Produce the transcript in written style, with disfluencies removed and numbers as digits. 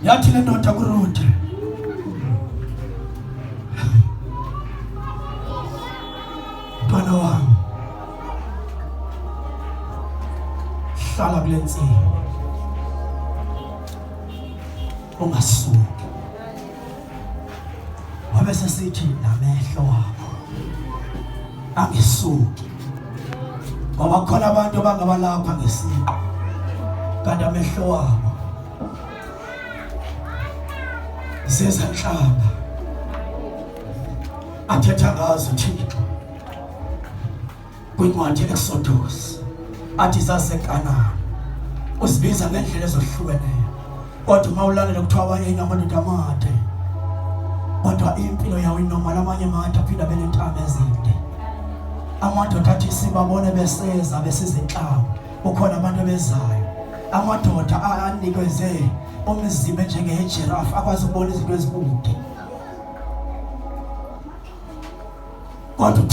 yathi le ndoda kuRuthe, mntwana wami hlala kule nsini ungasuki. Wabe sesithi namehlo wakho angisuki, ngoba khona abantu abangabalapha ngesiko kanti amehlo wabo zezenhlanga athetha ngazo Thixo kwincwadi ye-Exodus. Athi zaseKanani usibiza ngendlela ezohlukeneyo, kodwa uma ulalele kuthiwa abanye amadoda amade, kodwa impilo yawo inormal. Amanye amade aphinda benentamo ezinde. Amadoda athi sibabone beseza besizinhlanga, kukhona abantu abezayo. Amadoda anikezwe umzimba njengejirafa, akwazi ukubona izinto ezikude, kodwa